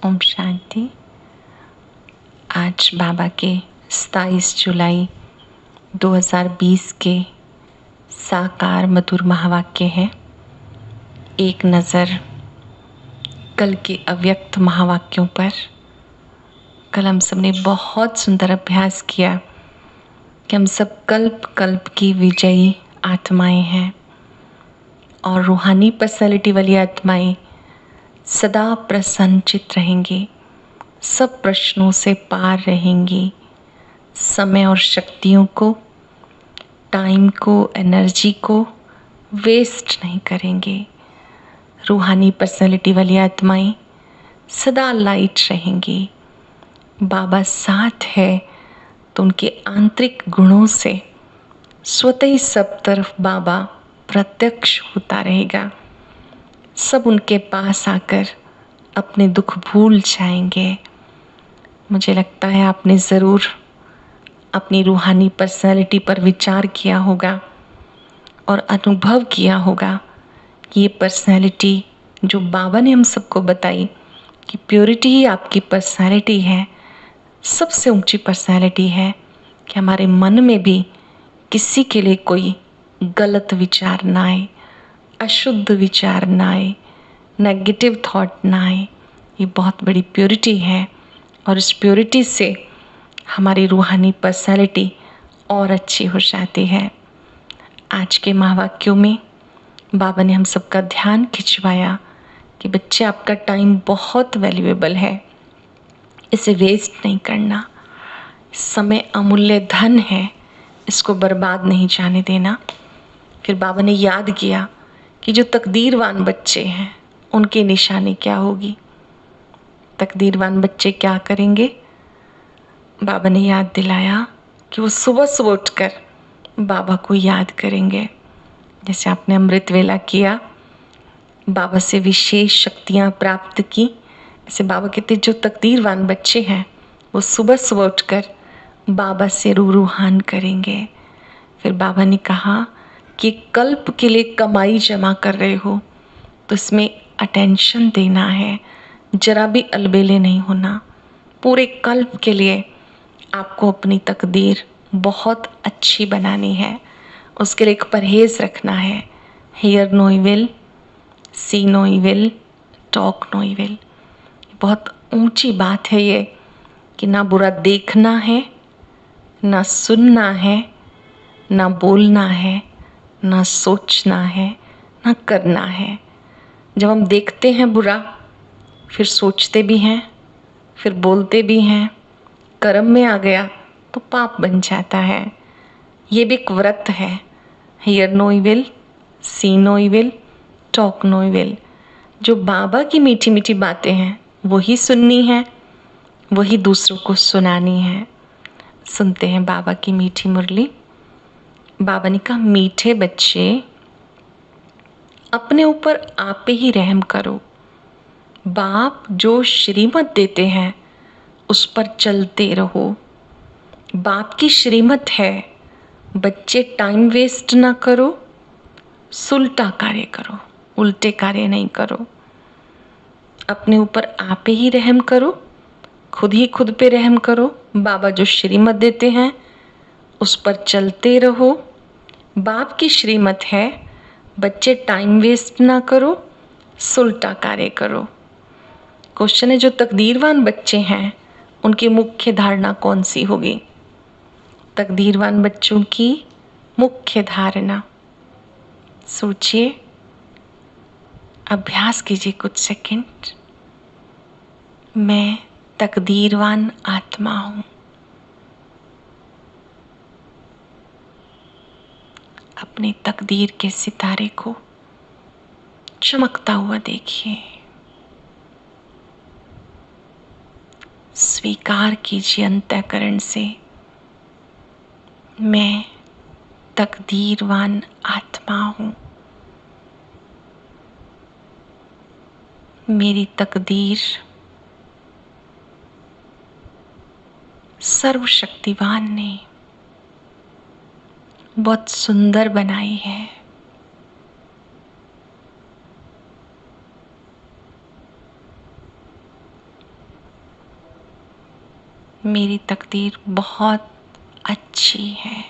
ओम शांति। आज बाबा के 27 जुलाई 2020 के साकार मधुर महावाक्य हैं। एक नज़र कल के अव्यक्त महावाक्यों पर। कल हम सब ने बहुत सुंदर अभ्यास किया कि हम सब कल्प कल्प की विजयी आत्माएं हैं और रूहानी पर्सनालिटी वाली आत्माएं सदा प्रसन्नचित रहेंगी, सब प्रश्नों से पार रहेंगी, समय और शक्तियों को, टाइम को, एनर्जी को वेस्ट नहीं करेंगे। रूहानी पर्सनालिटी वाली आत्माएं सदा लाइट रहेंगी। बाबा साथ है तो उनके आंतरिक गुणों से स्वतः ही सब तरफ बाबा प्रत्यक्ष होता रहेगा। सब उनके पास आकर अपने दुख भूल जाएंगे। मुझे लगता है आपने ज़रूर अपनी रूहानी पर्सनालिटी पर विचार किया होगा और अनुभव किया होगा कि ये पर्सनालिटी जो बाबा ने हम सबको बताई कि प्योरिटी ही आपकी पर्सनालिटी है, सबसे ऊंची पर्सनालिटी है कि हमारे मन में भी किसी के लिए कोई गलत विचार ना आए, अशुद्ध विचार ना आए, नेगेटिव थॉट ना आए। ये बहुत बड़ी प्योरिटी है और इस प्योरिटी से हमारी रूहानी पर्सनालिटी और अच्छी हो जाती है। आज के महावाक्यों में बाबा ने हम सबका ध्यान खिंचवाया कि बच्चे आपका टाइम बहुत वैल्यूएबल है, इसे वेस्ट नहीं करना। समय अमूल्य धन है, इसको बर्बाद नहीं जाने देना। फिर बाबा ने याद किया कि जो तकदीरवान बच्चे हैं उनकी निशानी क्या होगी। तकदीरवान बच्चे क्या करेंगे? बाबा ने याद दिलाया कि वो सुबह सुबह उठकर बाबा को याद करेंगे। जैसे आपने अमृत वेला किया, बाबा से विशेष शक्तियाँ प्राप्त की, ऐसे बाबा कहते जो तकदीरवान बच्चे हैं वो सुबह सुबह उठकर बाबा से रूहान करेंगे। फिर बाबा ने कहा कि कल्प के लिए कमाई जमा कर रहे हो तो इसमें अटेंशन देना है, जरा भी अलबेले नहीं होना। पूरे कल्प के लिए आपको अपनी तकदीर बहुत अच्छी बनानी है, उसके लिए एक परहेज़ रखना है। Hear no evil, see no evil, talk no evil. बहुत ऊंची बात है ये कि ना बुरा देखना है, ना सुनना है, ना बोलना है, ना सोचना है, ना करना है। जब हम देखते हैं बुरा, फिर सोचते भी हैं, फिर बोलते भी हैं, कर्म में आ गया तो पाप बन जाता है। ये भी एक व्रत है। Hear no evil, see no evil, talk no evil. जो बाबा की मीठी मीठी बातें हैं वही सुननी है, वही दूसरों को सुनानी है। सुनते हैं बाबा की मीठी मुरली। बाबा ने कहा, मीठे बच्चे अपने ऊपर आप ही रहम करो। बाप जो श्रीमत देते हैं उस पर चलते रहो। बाप की श्रीमत है, बच्चे टाइम वेस्ट ना करो, सुलटा कार्य करो, उल्टे कार्य नहीं करो। अपने ऊपर आप ही रहम करो, खुद ही खुद पे रहम करो। बाबा जो श्रीमत देते हैं उस पर चलते रहो। बाप की श्रीमत है, बच्चे टाइम वेस्ट ना करो, सुलटा कार्य करो। क्वेश्चन है, जो तकदीरवान बच्चे हैं उनकी मुख्य धारणा कौन सी होगी? तकदीरवान बच्चों की मुख्य धारणा सोचिए, अभ्यास कीजिए कुछ सेकंड। मैं तकदीरवान आत्मा हूँ। अपनी तकदीर के सितारे को चमकता हुआ देखिए। स्वीकार कीजिए अंतःकरण से, मैं तकदीरवान आत्मा हूँ। मेरी तकदीर सर्वशक्तिवान ने बहुत सुंदर बनाई है। मेरी तकदीर बहुत अच्छी है।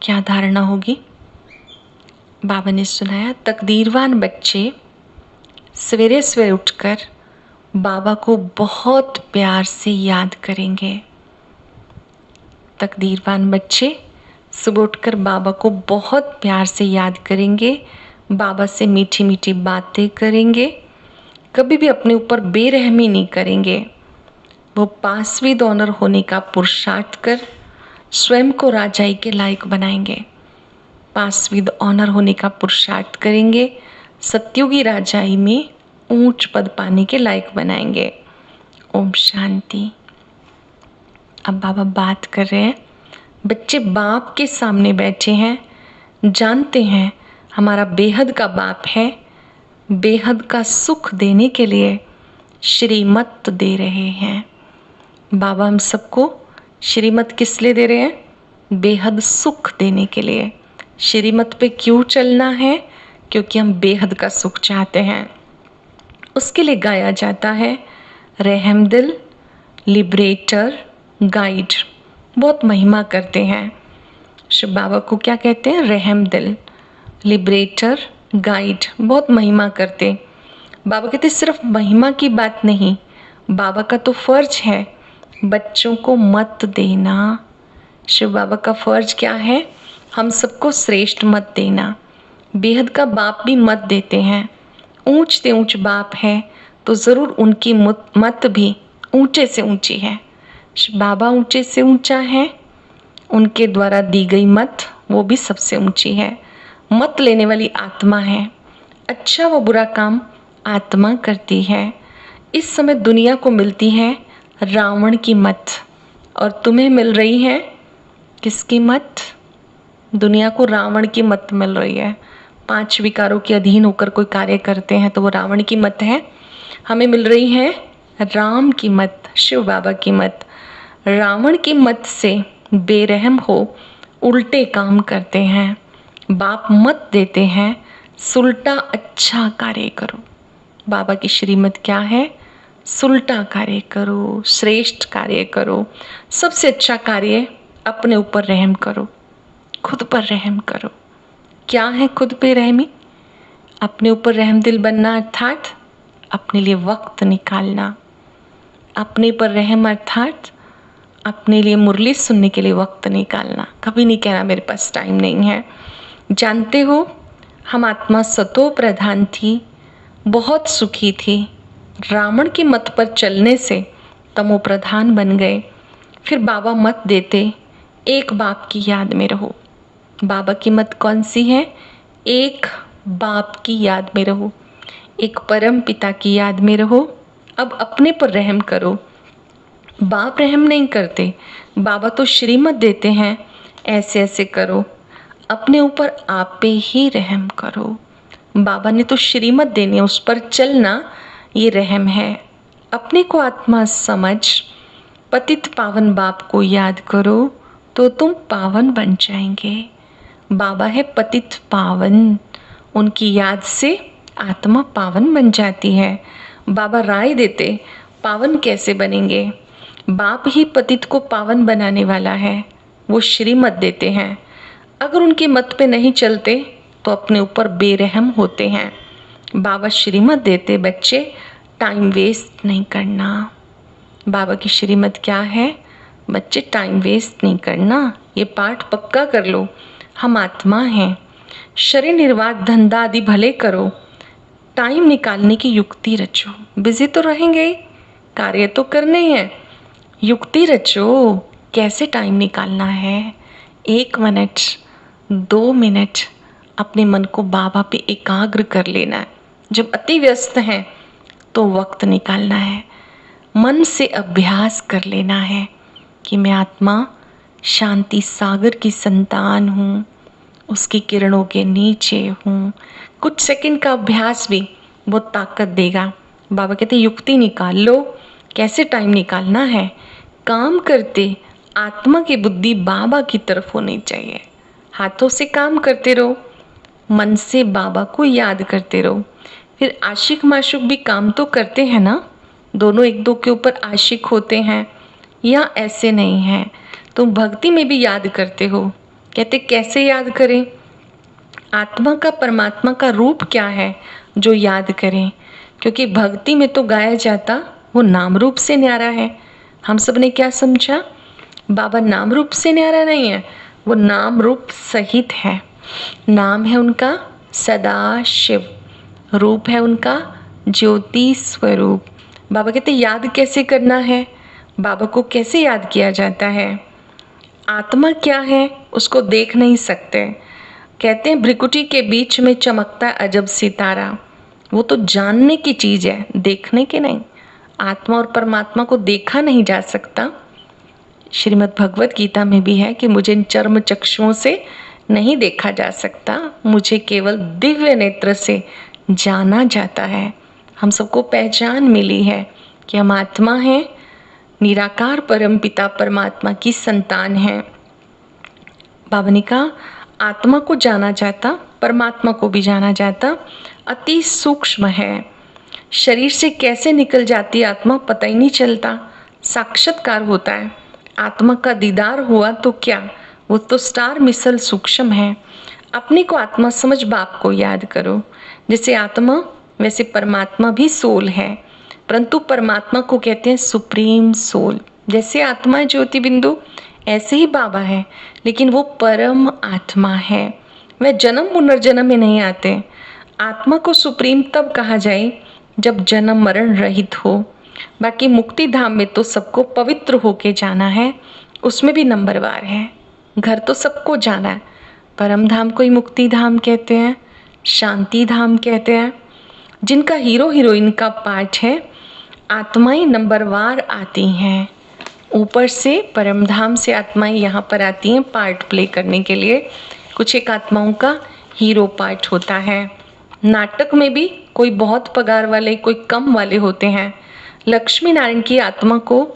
क्या धारणा होगी? बाबा ने सुनाया, तकदीरवान बच्चे सवेरे सवेरे उठकर बाबा को बहुत प्यार से याद करेंगे। तकदीरवान बच्चे सुबह उठकर बाबा को बहुत प्यार से याद करेंगे, बाबा से मीठी मीठी बातें करेंगे, कभी भी अपने ऊपर बेरहमी नहीं करेंगे। वो पास विद ऑनर होने का पुरुषार्थ कर स्वयं को राजाई के लायक बनाएंगे। पास विद ऑनर होने का पुरुषार्थ करेंगे, सत्युगी राजाई में ऊंच पद पाने के लायक बनाएंगे। ओम शांति। अब बाबा बात कर रहे हैं, बच्चे बाप के सामने बैठे हैं, जानते हैं हमारा बेहद का बाप है, बेहद का सुख देने के लिए श्रीमत दे रहे हैं। बाबा हम सबको श्रीमत किस लिए दे रहे हैं? बेहद सुख देने के लिए। श्रीमत पे क्यों चलना है? क्योंकि हम बेहद का सुख चाहते हैं। उसके लिए गाया जाता है, रहमदिल, लिबरेटर, गाइड। बहुत महिमा करते हैं। शिव बाबा को क्या कहते हैं? रहमदिल, लिबरेटर, गाइड। बहुत महिमा करते। बाबा कहते सिर्फ महिमा की बात नहीं, बाबा का तो फर्ज है बच्चों को मत देना। शिव बाबा का फर्ज क्या है? हम सबको श्रेष्ठ मत देना। बेहद का बाप भी मत देते हैं। ऊंच से ऊंच बाप है तो ज़रूर उनकी मत भी ऊंचे से ऊंची है। शिव बाबा ऊंचे से ऊंचा है, उनके द्वारा दी गई मत वो भी सबसे ऊंची है। मत लेने वाली आत्मा है, अच्छा व बुरा काम आत्मा करती है। इस समय दुनिया को मिलती है रावण की मत, और तुम्हें मिल रही है किसकी मत? दुनिया को रावण की मत मिल रही है। 5 विकारों के अधीन होकर कोई कार्य करते हैं तो वो रावण की मत है। हमें मिल रही है राम की मत, शिव बाबा की मत। रावण की मत से बेरहम हो उल्टे काम करते हैं। बाप मत देते हैं, सुलटा अच्छा कार्य करो। बाबा की श्रीमत क्या है? सुलटा कार्य करो, श्रेष्ठ कार्य करो। सबसे अच्छा कार्य अपने ऊपर रहम करो, खुद पर रहम करो। क्या है खुद पे रहमी? अपने ऊपर रहमदिल बनना, अर्थात अपने लिए वक्त निकालना। अपने पर रहम अर्थात अपने लिए मुरली सुनने के लिए वक्त निकालना। कभी नहीं कहना मेरे पास टाइम नहीं है। जानते हो हम आत्मा सतो प्रधान थी, बहुत सुखी थी। रावण की मत पर चलने से तमो प्रधान बन गए। फिर बाबा मत देते, एक बाप की याद में रहो। बाबा की मत कौन सी है? एक बाप की याद में रहो, एक परम पिता की याद में रहो। अब अपने पर रहम करो। बाप रहम नहीं करते, बाबा तो श्रीमत देते हैं, ऐसे ऐसे करो। अपने ऊपर आप पे ही रहम करो। बाबा ने तो श्रीमत देनी है, उस पर चलना ये रहम है। अपने को आत्मा समझ पतित पावन बाप को याद करो तो तुम पावन बन जाएंगे। बाबा है पतित पावन, उनकी याद से आत्मा पावन बन जाती है। बाबा राय देते पावन कैसे बनेंगे? बाप ही पतित को पावन बनाने वाला है, वो श्रीमत देते हैं। अगर उनकी मत पे नहीं चलते तो अपने ऊपर बेरहम होते हैं। बाबा श्रीमत देते, बच्चे टाइम वेस्ट नहीं करना। बाबा की श्रीमत क्या है? बच्चे टाइम वेस्ट नहीं करना, ये पाठ पक्का कर लो। हम आत्मा हैं, शरीर निर्वाह धंधा आदि भले करो, टाइम निकालने की युक्ति रचो। बिजी तो रहेंगे ही, कार्य तो करने ही है, युक्ति रचो कैसे टाइम निकालना है। 1 मिनट 2 मिनट अपने मन को बाबा पे एकाग्र कर लेना है। जब अति व्यस्त हैं तो वक्त निकालना है, मन से अभ्यास कर लेना है कि मैं आत्मा शांति सागर की संतान हूँ, उसकी किरणों के नीचे हूँ। कुछ सेकंड का अभ्यास भी बहुत ताकत देगा। बाबा कहते युक्ति निकाल लो, कैसे टाइम निकालना है। काम करते आत्मा की बुद्धि बाबा की तरफ होनी चाहिए। हाथों से काम करते रहो, मन से बाबा को याद करते रहो। फिर आशिक माशूक भी काम तो करते हैं ना, दोनों एक दो के ऊपर आशिक होते हैं, या ऐसे नहीं है? तुम भक्ति में भी याद करते हो। कहते कैसे याद करें? आत्मा का परमात्मा का रूप क्या है जो याद करें? क्योंकि भक्ति में तो गाया जाता वो नाम रूप से न्यारा है। हम सब ने क्या समझा? बाबा नाम रूप से न्यारा नहीं है, वो नाम रूप सहित है। नाम है उनका सदा शिव, रूप है उनका ज्योति स्वरूप। बाबा कहते याद कैसे करना है? बाबा को कैसे याद किया जाता है? आत्मा क्या है उसको देख नहीं सकते। कहते हैं भ्रिकुटी के बीच में चमकता अजब सितारा, वो तो जानने की चीज है, देखने के नहीं। आत्मा और परमात्मा को देखा नहीं जा सकता। श्रीमद् भगवत गीता में भी है कि मुझे इन चर्म चक्षुओं से नहीं देखा जा सकता, मुझे केवल दिव्य नेत्र से जाना जाता है। हम सबको पहचान मिली है कि हम आत्मा हैं, निराकार परम पिता परमात्मा की संतान हैं। बाबा ने कहा आत्मा को जाना जाता, परमात्मा को भी जाना जाता, अति सूक्ष्म है। शरीर से कैसे निकल जाती आत्मा पता ही नहीं चलता, साक्षात्कार होता है। आत्मा का दीदार हुआ तो क्या, वो तो स्टार मिसल सूक्ष्म है। अपने को आत्मा समझ बाप को याद करो। जैसे आत्मा वैसे परमात्मा भी सोल है, परंतु परमात्मा को कहते हैं सुप्रीम सोल। जैसे आत्मा ज्योति बिंदु ऐसे ही बाबा है, लेकिन वो परम आत्मा है, वह जन्म पुनर्जन्म में नहीं आते। आत्मा को सुप्रीम तब कहा जाए जब जन्म मरण रहित हो। बाकी मुक्ति धाम में तो सबको पवित्र होके जाना है, उसमें भी नंबरवार है। घर तो सबको जाना है, परम धाम को ही मुक्ति धाम कहते हैं, शांति धाम कहते हैं। जिनका हीरो हीरोइन का पार्ट है, आत्माएं नंबरवार आती हैं। ऊपर से परम धाम से आत्माएं यहाँ पर आती हैं पार्ट प्ले करने के लिए। कुछ एक आत्माओं का हीरो पार्ट होता है। नाटक में भी कोई बहुत पगार वाले, कोई कम वाले होते हैं। लक्ष्मी नारायण की आत्मा को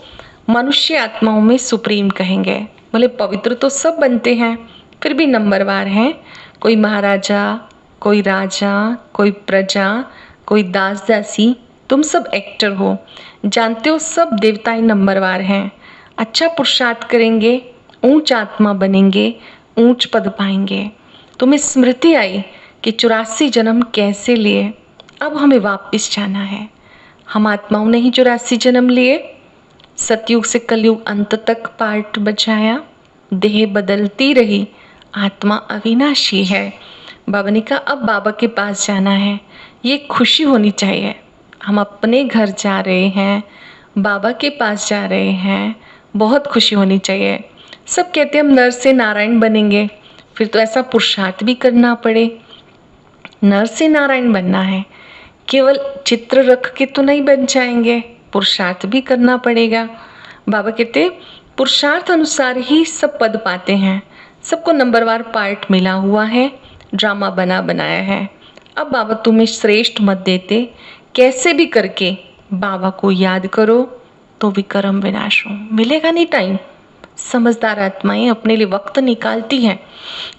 मनुष्य आत्माओं में सुप्रीम कहेंगे। बोले पवित्र तो सब बनते हैं, फिर भी नंबरवार हैं। कोई महाराजा, कोई राजा, कोई प्रजा, कोई दास दासी, तुम सब एक्टर हो, जानते हो सब देवताएं नंबरवार हैं। अच्छा पुरुषार्थ करेंगे, ऊंच आत्मा बनेंगे, ऊंच पद पाएंगे। तुम्हें स्मृति आई कि 84 जन्म कैसे लिए, अब हमें वापस जाना है। हम आत्माओं ने ही 84 जन्म लिए, सतयुग से कलयुग अंत तक पार्ट बचाया, देह बदलती रही, आत्मा अविनाशी है। बाबा ने कहा अब बाबा के पास जाना है, ये खुशी होनी चाहिए। हम अपने घर जा रहे हैं, बाबा के पास जा रहे हैं, बहुत खुशी होनी चाहिए। सब कहते हैं हम नर से नारायण बनेंगे, फिर तो ऐसा पुरुषार्थ भी करना पड़े। नर से नारायण बनना है, केवल चित्र रख के तो नहीं बन जाएंगे, पुरुषार्थ भी करना पड़ेगा। बाबा कहते पुरुषार्थ अनुसार ही सब पद पाते हैं। सबको नंबरवार पार्ट मिला हुआ है, ड्रामा बना बनाया है। अब बाबा तुम्हें श्रेष्ठ मत देते, कैसे भी करके बाबा को याद करो तो विक्रम विनाश हो। मिलेगा नहीं टाइम। समझदार आत्माएं अपने लिए वक्त निकालती हैं,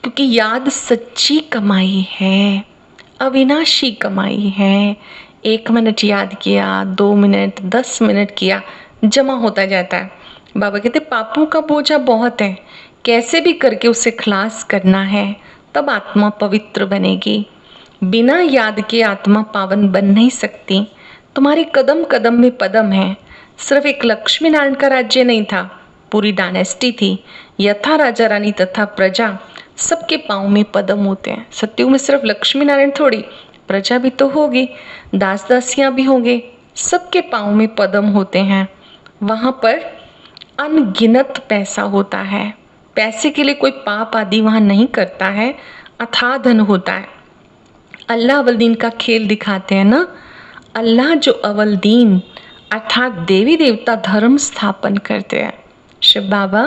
क्योंकि याद सच्ची कमाई है, अविनाशी कमाई है। 1 मिनट याद किया, 2 मिनट, 10 मिनट किया, जमा होता जाता है। बाबा कहते पापों का बोझा बहुत है, कैसे भी करके उसे खलास करना है, तब आत्मा पवित्र बनेगी। बिना याद के आत्मा पावन बन नहीं सकती। तुम्हारे कदम कदम में पदम है। सिर्फ एक लक्ष्मी नारायण का राज्य नहीं था, पूरी डायनेस्टी थी। यथा राजा रानी तथा प्रजा, सबके पाँव में पदम होते हैं। सत्युग में सिर्फ लक्ष्मी नारायण थोड़ी, प्रजा भी तो होगी, दास दासियां भी होंगे, सबके पाँव में पदम होते हैं। वहाँ पर अनगिनत पैसा होता है। पैसे के लिए कोई पाप आदि वहाँ नहीं करता है, अथाह धन होता है। अल्लाह अवलदीन का खेल दिखाते हैं ना। अल्लाह जो अवलदीन अर्थात देवी देवता धर्म स्थापन करते हैं। शिव बाबा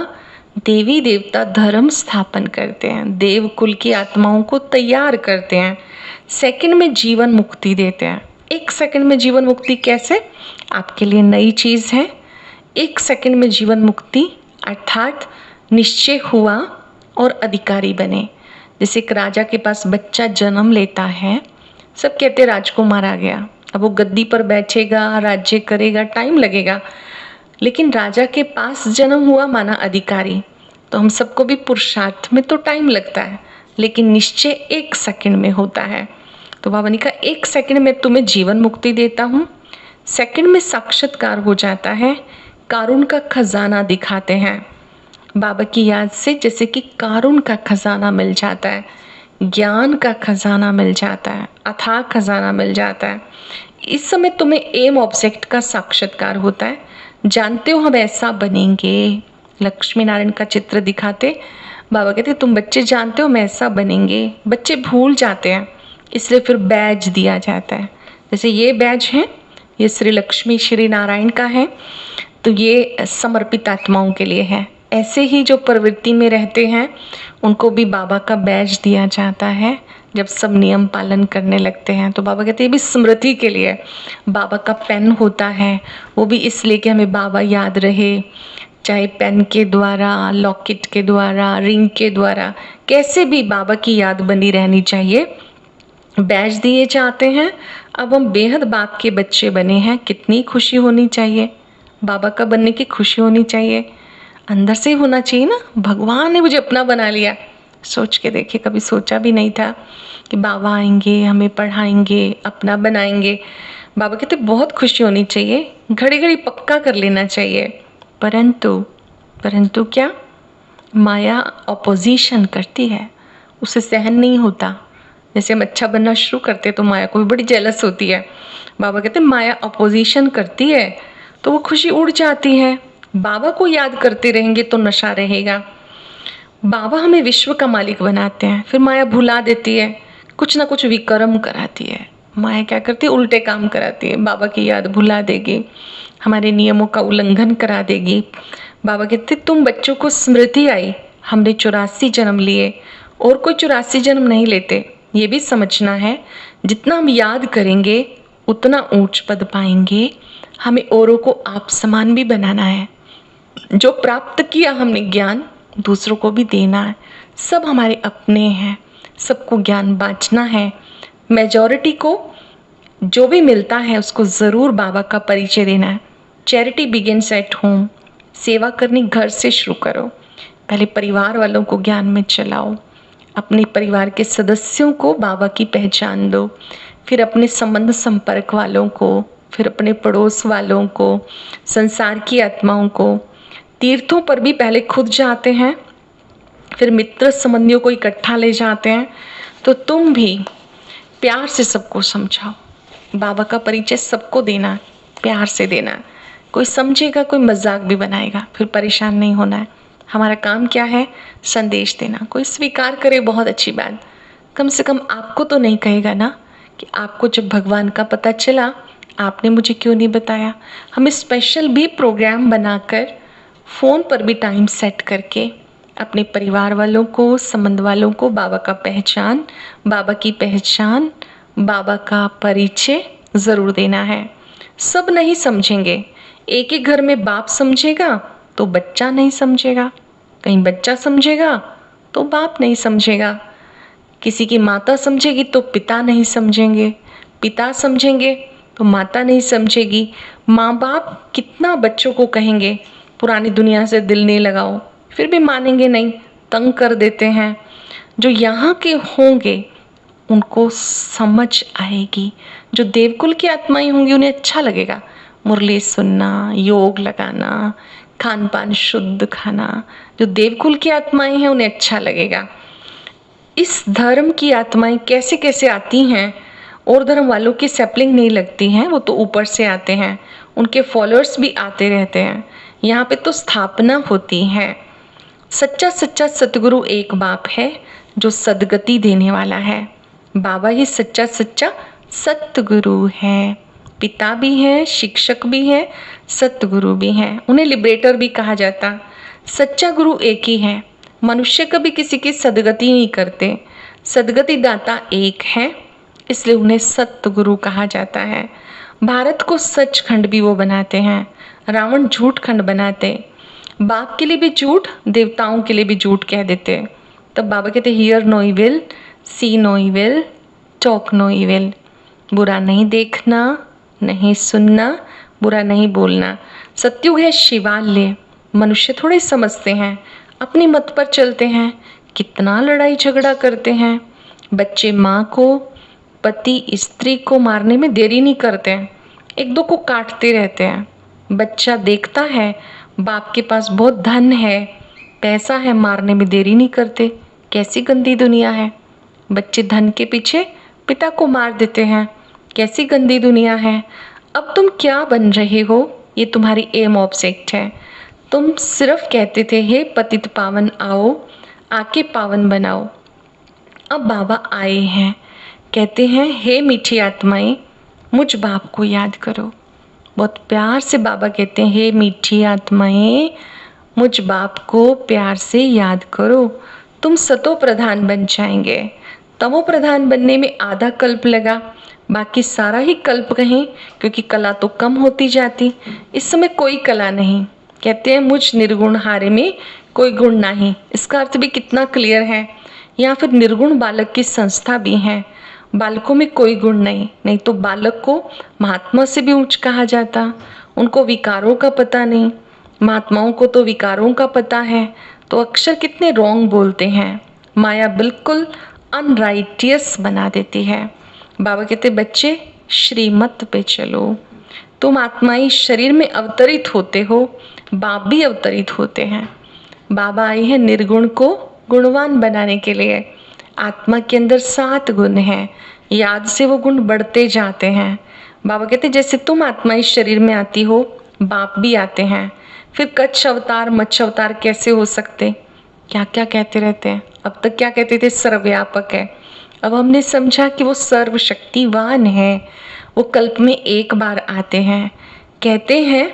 देवी देवता धर्म स्थापन करते हैं, देव कुल की आत्माओं को तैयार करते हैं, सेकंड में जीवन मुक्ति देते हैं। 1 सेकंड में जीवन मुक्ति कैसे? आपके लिए नई चीज है। 1 सेकंड में जीवन मुक्ति अर्थात निश्चय हुआ और अधिकारी बने। जैसे एक राजा के पास बच्चा जन्म लेता है सब कहते राजकुमार आ गया, अब वो गद्दी पर बैठेगा, राज्य करेगा, टाइम लगेगा। लेकिन राजा के पास जन्म हुआ माना अधिकारी। तो हम सबको भी पुरुषार्थ में तो टाइम लगता है, लेकिन निश्चय 1 सेकंड में होता है। तो बाबा ने कहा 1 सेकंड में तुम्हें जीवन मुक्ति देता हूँ। सेकंड में साक्षात्कार हो जाता है, कारुण का खजाना दिखाते हैं। बाबा की याद से जैसे कि कारुण का खजाना मिल जाता है, ज्ञान का खजाना मिल जाता है, अथाह खजाना मिल जाता है। इस समय तुम्हें एम ऑब्जेक्ट का साक्षात्कार होता है। जानते हो हम ऐसा बनेंगे, लक्ष्मी नारायण का चित्र दिखाते बाबा कहते तुम बच्चे जानते हो हम ऐसा बनेंगे। बच्चे भूल जाते हैं, इसलिए फिर बैज दिया जाता है। जैसे ये बैज है, ये श्री लक्ष्मी श्री नारायण का है, तो ये समर्पित आत्माओं के लिए है। ऐसे ही जो प्रवृत्ति में रहते हैं उनको भी बाबा का बैज दिया जाता है जब सब नियम पालन करने लगते हैं। तो बाबा कहते हैं ये भी स्मृति के लिए। बाबा का पेन होता है, वो भी इसलिए कि हमें बाबा याद रहे, चाहे पेन के द्वारा, लॉकेट के द्वारा, रिंग के द्वारा, कैसे भी बाबा की याद बनी रहनी चाहिए। बैज दिए जाते हैं। अब हम बेहद बाप के बच्चे बने हैं, कितनी खुशी होनी चाहिए, बाबा का बनने की खुशी होनी चाहिए, अंदर से होना चाहिए ना। भगवान ने मुझे अपना बना लिया, सोच के देखिए, कभी सोचा भी नहीं था कि बाबा आएंगे, हमें पढ़ाएंगे, अपना बनाएंगे। बाबा कहते बहुत खुशी होनी चाहिए, घड़ी घड़ी पक्का कर लेना चाहिए। परंतु क्या, माया ऑपोजिशन करती है, उसे सहन नहीं होता। जैसे हम अच्छा बनना शुरू करते तो माया को भी बड़ी जेलस होती है। बाबा कहते माया अपोजिशन करती है तो वो खुशी उड़ जाती है। बाबा को याद करते रहेंगे तो नशा रहेगा। बाबा हमें विश्व का मालिक बनाते हैं, फिर माया भुला देती है, कुछ ना कुछ विक्रम कराती है। माया क्या करती है, उल्टे काम कराती है, बाबा की याद भुला देगी, हमारे नियमों का उल्लंघन करा देगी। बाबा कहते तुम बच्चों को स्मृति आई, हमने 84 जन्म लिए और कोई 84 जन्म नहीं लेते। ये भी समझना है, जितना हम याद करेंगे उतना ऊंच पद पाएंगे। हमें औरों को आप समान भी बनाना है। जो प्राप्त किया हमने ज्ञान, दूसरों को भी देना है। सब हमारे अपने हैं, सबको ज्ञान बांटना है। मेजॉरिटी को जो भी मिलता है उसको ज़रूर बाबा का परिचय देना है। Charity begins at home. सेवा करनी घर से शुरू करो। पहले परिवार वालों को ज्ञान में चलाओ, अपने परिवार के सदस्यों को बाबा की पहचान दो, फिर अपने संबंध संपर्क वालों को, फिर अपने पड़ोस वालों को, संसार की आत्माओं को। तीर्थों पर भी पहले खुद जाते हैं, फिर मित्र संबंधियों को इकट्ठा ले जाते हैं। तो तुम भी प्यार से सबको समझाओ। बाबा का परिचय सबको देना, प्यार से देना। कोई समझेगा, कोई मजाक भी बनाएगा, फिर परेशान नहीं होना है। हमारा काम क्या है, संदेश देना। कोई स्वीकार करे बहुत अच्छी बात, कम से कम आपको तो नहीं कहेगा ना कि आपको जब भगवान का पता चला आपने मुझे क्यों नहीं बताया। हम स्पेशल भी प्रोग्राम बनाकर फ़ोन पर भी टाइम सेट करके अपने परिवार वालों को, संबंध वालों को बाबा का पहचान, बाबा की पहचान, बाबा का परिचय ज़रूर देना है। सब नहीं समझेंगे, एक एक घर में बाप समझेगा तो बच्चा नहीं समझेगा, कहीं बच्चा समझेगा तो बाप नहीं समझेगा, किसी की माता समझेगी तो पिता नहीं समझेंगे, पिता समझेंगे तो माता नहीं समझेगी। माँ बाप कितना बच्चों को कहेंगे पुरानी दुनिया से दिल नहीं लगाओ, फिर भी मानेंगे नहीं, तंग कर देते हैं। जो यहाँ के होंगे उनको समझ आएगी, जो देवकुल की आत्माएं होंगी उन्हें अच्छा लगेगा मुरली सुनना, योग लगाना, खान पान शुद्ध खाना। जो देवकुल की आत्माएं हैं उन्हें अच्छा लगेगा। इस धर्म की आत्माएं कैसे कैसे आती हैं, और धर्म वालों की सैपलिंग नहीं लगती हैं, वो तो ऊपर से आते हैं, उनके फॉलोअर्स भी आते रहते हैं। यहाँ पे तो स्थापना होती है। सच्चा सच्चा सतगुरु एक बाप है जो सदगति देने वाला है। बाबा ही सच्चा सच्चा सतगुरु है। पिता भी है, शिक्षक भी है, सतगुरु भी है। उन्हें लिबरेटर भी कहा जाता। सच्चा गुरु एक ही है। मनुष्य कभी किसी की सदगति नहीं करते। सदगति दाता एक है, इसलिए उन्हें सतगुरु कहा जाता है। भारत को सचखंड भी वो बनाते हैं, रावण झूठ खंड बनाते। बाप के लिए भी झूठ, देवताओं के लिए भी झूठ कह देते। तब बाबा कहते hear no evil, see no evil, talk no evil. बुरा नहीं देखना, नहीं सुनना, बुरा नहीं बोलना। सत्युग है शिवालय, मनुष्य थोड़े समझते हैं, अपनी मत पर चलते हैं, कितना लड़ाई झगड़ा करते हैं। बच्चे माँ को, पति स्त्री को मारने में देरी नहीं करते हैं, एक दो को काटते रहते हैं। बच्चा देखता है बाप के पास बहुत धन है, पैसा है, मारने में देरी नहीं करते। कैसी गंदी दुनिया है। बच्चे धन के पीछे पिता को मार देते हैं, कैसी गंदी दुनिया है। अब तुम क्या बन रहे हो, ये तुम्हारी एम ऑब्जेक्ट है। तुम सिर्फ कहते थे हे पतित पावन आओ, आके पावन बनाओ। अब बाबा आए हैं, कहते हैं हे मीठी आत्माएं, मुझ बाप को याद करो। बहुत प्यार से बाबा कहते हैं हे मीठी आत्माएं, मुझ बाप को प्यार से याद करो। तुम सतो प्रधान बन जाएंगे। तमो प्रधान बनने में आधा कल्प लगा, बाकी सारा ही कल्प कहें, क्योंकि कला तो कम होती जाती। इस समय कोई कला नहीं। कहते हैं मुझ निर्गुण हारे में कोई गुण नहीं। इसका अर्थ भी कितना क्लियर है। या फिर निर्गुण बालक की संस्था भी है, बालकों में कोई गुण नहीं। नहीं तो बालक को महात्मा से भी ऊंच कहा जाता। उनको विकारों का पता नहीं, महात्माओं को तो विकारों का पता है। तो अक्षर कितने रॉन्ग बोलते हैं। माया बिल्कुल अनराइटियस बना देती है। बाबा कहते बच्चे श्रीमत पे चलो। तुम आत्माई शरीर में अवतरित होते हो, बाप भी अवतरित होते हैं। बाबा आए हैं निर्गुण को गुणवान बनाने के लिए। आत्मा के अंदर 7 गुण हैं, याद से वो गुण बढ़ते जाते हैं। बाबा कहते जैसे तुम आत्मा इस शरीर में आती हो, बाप भी आते हैं। फिर कच्छ अवतार मच्छ अवतार कैसे हो सकते, क्या क्या कहते रहते हैं। अब तक क्या कहते थे, सर्वव्यापक है। अब हमने समझा कि वो सर्वशक्तिवान है। वो कल्प में एक बार आते हैं, कहते हैं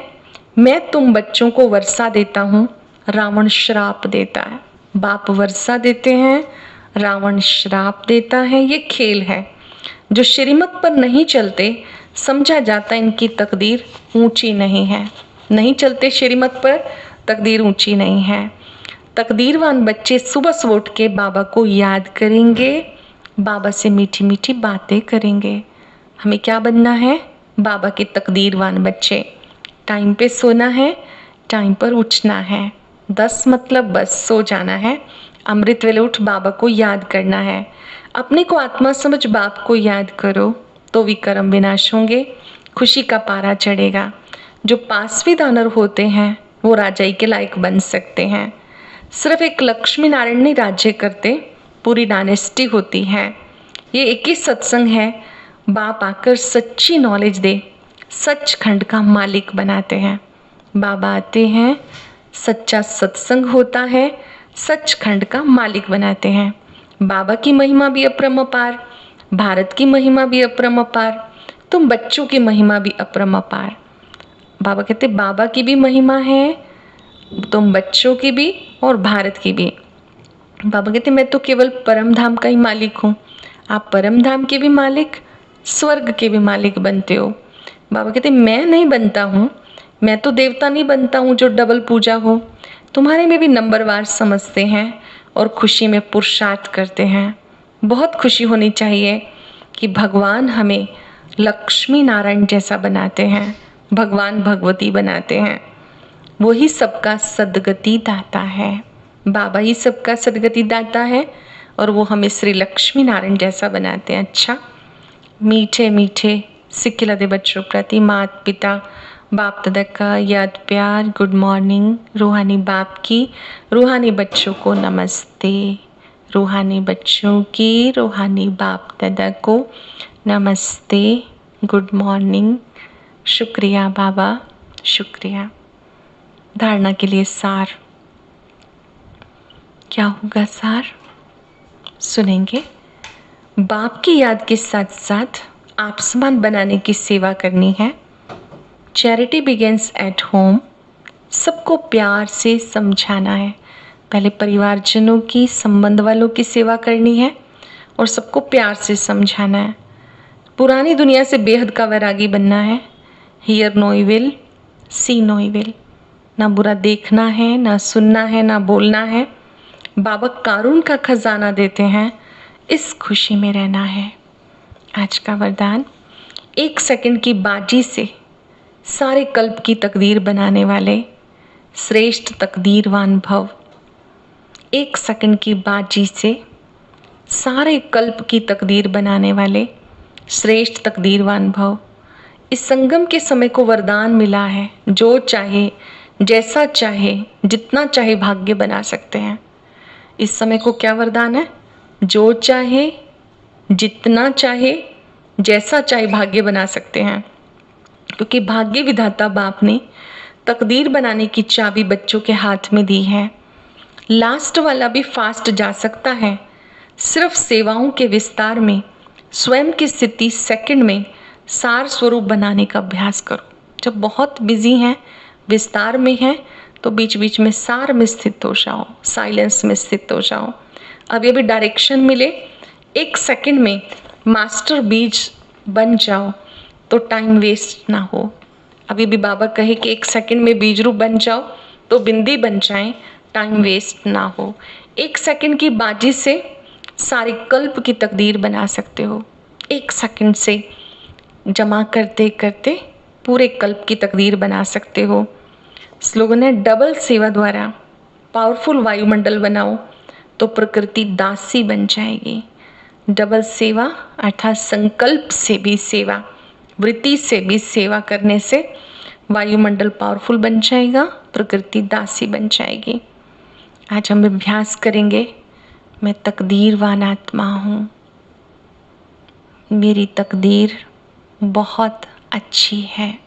मैं तुम बच्चों को वर्षा देता हूँ, रावण श्राप देता है। बाप वर्षा देते हैं, रावण श्राप देता है। ये खेल है। जो श्रीमत पर नहीं चलते, समझा जाता इनकी तकदीर ऊंची नहीं है। नहीं चलते श्रीमत पर, तकदीर ऊंची नहीं है। तकदीरवान बच्चे सुबह सुबह उठ के बाबा को याद करेंगे, बाबा से मीठी मीठी बातें करेंगे। हमें क्या बनना है, बाबा के तकदीरवान बच्चे। टाइम पे सोना है, टाइम पर उठना है। 10 मतलब बस सो जाना है। अमृत वेले उठ बाबा को याद करना है। अपने को आत्मा समझ बाप को याद करो तो विकर्म विनाश होंगे, खुशी का पारा चढ़ेगा। जो पासवी दानर होते हैं वो राजाई के लायक बन सकते हैं। सिर्फ एक लक्ष्मी नारायण नहीं राज्य करते, पूरी डायनेस्टी होती है। ये एक ही सत्संग है, बाप आकर सच्ची नॉलेज दे, सचखंड का मालिक बनाते हैं। बाबा आते हैं, सच्चा सत्संग होता है, सचखंड का मालिक बनाते हैं। बाबा की महिमा भी अपरंपार, भारत की महिमा भी अपरंपार, तुम बच्चों की महिमा भी अपरंपार। बाबा कहते बाबा की भी महिमा है, तुम बच्चों की भी और भारत की भी। बाबा कहते मैं तो केवल परम धाम का ही मालिक हूँ। आप परम धाम के भी मालिक, स्वर्ग के भी मालिक बनते हो। बाबा कहते मैं नहीं बनता हूँ, मैं तो देवता नहीं बनता हूँ जो डबल पूजा हो। तुम्हारे में भी नंबरवार समझते हैं और खुशी में पुरुषार्थ करते हैं। बहुत खुशी होनी चाहिए कि भगवान हमें लक्ष्मी नारायण जैसा बनाते हैं, भगवान भगवती बनाते हैं। वही सबका सदगति दाता है, बाबा ही सबका सदगति दाता है और वो हमें श्री लक्ष्मी नारायण जैसा बनाते हैं। अच्छा, मीठे मीठे सिक्किला दे बच्चों प्रति माता पिता बाप दादा का याद प्यार, गुड मॉर्निंग। रूहानी बाप की रूहानी बच्चों को नमस्ते। रूहानी बच्चों की रूहानी बाप दादा को नमस्ते, गुड मॉर्निंग। शुक्रिया बाबा, शुक्रिया। धारणा के लिए सार क्या होगा, सार सुनेंगे। बाप की याद के साथ साथ आप समान बनाने की सेवा करनी है। Charity begins at home. सबको प्यार से समझाना है। पहले परिवारजनों की, संबंध वालों की सेवा करनी है और सबको प्यार से समझाना है। पुरानी दुनिया से बेहद का वैरागी बनना है। Hear no evil, see no evil. ना बुरा देखना है, ना सुनना है, ना बोलना है। बाबा कारून का खजाना देते हैं, इस खुशी में रहना है। आज का वरदान, 1 सेकंड की बाजी से सारे कल्प की तकदीर बनाने वाले श्रेष्ठ तकदीरवान भव। 1 सेकंड की बाजी से सारे कल्प की तकदीर बनाने वाले श्रेष्ठ तकदीरवान भव। इस संगम के समय को वरदान मिला है, जो चाहे जैसा चाहे जितना चाहे भाग्य बना सकते हैं। इस समय को क्या वरदान है? जो चाहे जितना चाहे जैसा चाहे भाग्य बना सकते हैं, क्योंकि भाग्य विधाता बाप ने तकदीर बनाने की चाबी बच्चों के हाथ में दी है। लास्ट वाला भी फास्ट जा सकता है। सिर्फ सेवाओं के विस्तार में स्वयं की स्थिति सेकंड में सार स्वरूप बनाने का अभ्यास करो। जब बहुत बिजी हैं, विस्तार में हैं, तो बीच बीच में सार में स्थित हो जाओ, साइलेंस में स्थित हो जाओ। अब ये भी डायरेक्शन मिले, 1 सेकंड में मास्टर बीज बन जाओ तो टाइम वेस्ट ना हो। अभी भी बाबा कहे कि 1 सेकंड में बीज रूप बन जाओ तो बिंदी बन जाए, टाइम वेस्ट ना हो। 1 सेकंड की बाजी से सारे कल्प की तकदीर बना सकते हो। 1 सेकंड से जमा करते करते पूरे कल्प की तकदीर बना सकते हो। स्लोगन है, डबल सेवा द्वारा पावरफुल वायुमंडल बनाओ तो प्रकृति दासी बन जाएगी। डबल सेवा अर्थात संकल्प से भी सेवा, वृत्ति से भी सेवा करने से वायुमंडल पावरफुल बन जाएगा, प्रकृति दासी बन जाएगी। आज हम अभ्यास करेंगे, मैं तकदीरवान आत्मा हूँ, मेरी तकदीर बहुत अच्छी है।